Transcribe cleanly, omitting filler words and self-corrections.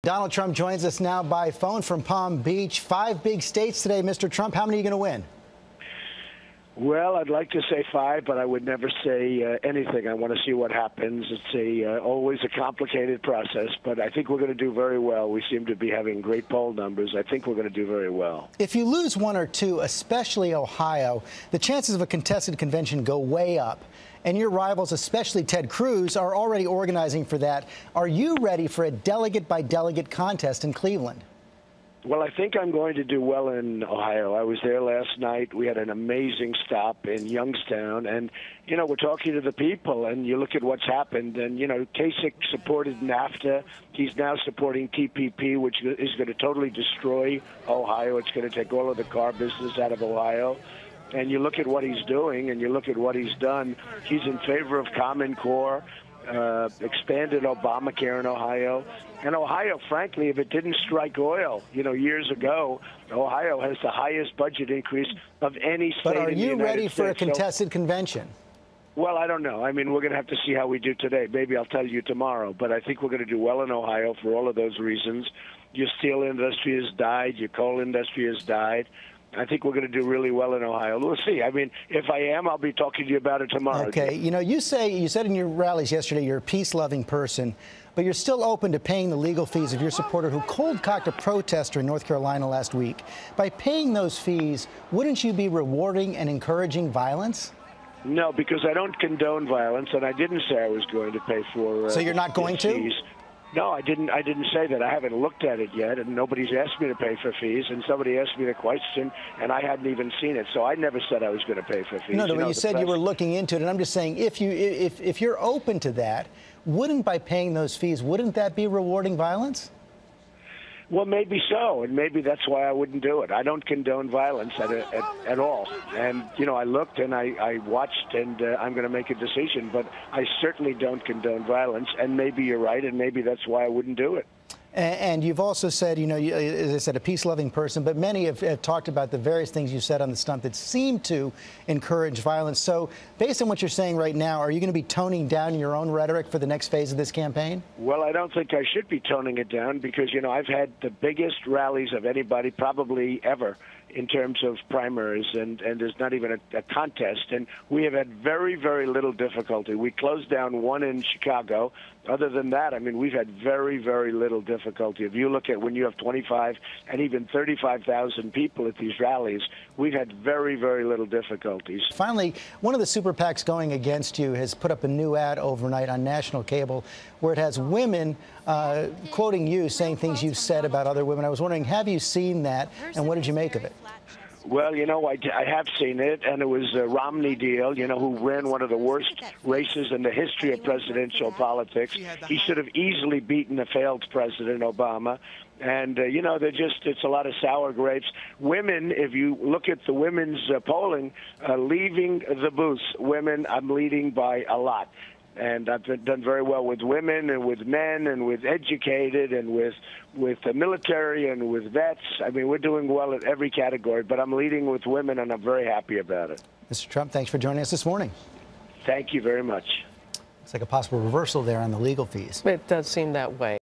Donald Trump joins us now by phone from Palm Beach. 5 big states today, Mr. Trump. How many are you going to win? Well, I'd like to say 5, but I would never say anything. I want to see what happens. It's always a complicated process, but I think we're going to do very well. We seem to be having great poll numbers. I think we're going to do very well. If you lose 1 or 2, especially Ohio, the chances of a contested convention go way up. And your rivals, especially Ted Cruz, are already organizing for that. Are you ready for a delegate-by-delegate contest in Cleveland? Well, I think I'm going to do well in Ohio. I was there last night. We had an amazing stop in Youngstown. And, you know, we're talking to the people, and you look at what's happened. And, you know, Kasich supported NAFTA. He's now supporting TPP, which is going to totally destroy Ohio. It's going to take all of the car business out of Ohio. And you look at what he's doing, and you look at what he's done. He's in favor of Common Core, expanded Obamacare in Ohio. And Ohio, frankly, if it didn't strike oil, you know, years ago, Ohio has the highest budget increase of any state in the United States. But are you ready for a contested convention? Well, I don't know. I mean, we're going to have to see how we do today. Maybe I'll tell you tomorrow. But I think we're going to do well in Ohio for all of those reasons. Your steel industry has died. Your coal industry has died. I think we're going to do really well in Ohio. We'll see. I mean, if I am, I'll be talking to you about it tomorrow. Okay. You know, you said in your rallies yesterday you're a peace-loving person, but you're still open to paying the legal fees of your supporter who cold-cocked a protester in North Carolina last week. By paying those fees, wouldn't you be rewarding and encouraging violence? No, because I don't condone violence, and I didn't say I was going to pay for So you're not going to? No, I didn't say that. I haven't looked at it yet, and nobody's asked me to pay for fees, and somebody asked me the question, and I hadn't even seen it. So I never said I was going to pay for fees. No, the way you said you were looking into it, and I'm just saying if you're open to that, wouldn't by paying those fees, wouldn't that be rewarding violence? Well, maybe so, and maybe that's why I wouldn't do it. I don't condone violence at all. And, you know, I looked and I watched, and I'm going to make a decision. But I certainly don't condone violence, and maybe you're right, and maybe that's why I wouldn't do it. And you've also said, you know, as I said, a peace-loving person, but many have talked about the various things you said on the stump that seem to encourage violence. So based on what you're saying right now, are you going to be toning down your own rhetoric for the next phase of this campaign? Well, I don't think I should be toning it down because, you know, I've had the biggest rallies of anybody probably ever in terms of primaries, and there's not even a contest. And we have had very, very little difficulty. We closed down one in Chicago. Other than that, I mean, we've had very, very little difficulty. If you look at when you have 25 and even 35,000 people at these rallies, we've had very, very little difficulties. Finally, one of the super PACs going against you has put up a new ad overnight on national cable where it has women quoting you, saying things you've said about other women. I was wondering, have you seen that, and what did you make of it? Well, you know, I have seen it, and it was a Romney deal, you know, who ran one of the worst races in the history of presidential politics. He should have easily beaten a failed president, Obama. And, you know, it's a lot of sour grapes. Women, if you look at the women's polling, leaving the booths, women, I'm leading by a lot. And I've done very well with women and with men and with educated and with the military and with vets. I mean, we're doing well in every category, but I'm leading with women, and I'm very happy about it. Mr. Trump, thanks for joining us this morning. Thank you very much. It's like a possible reversal there on the legal fees. It does seem that way.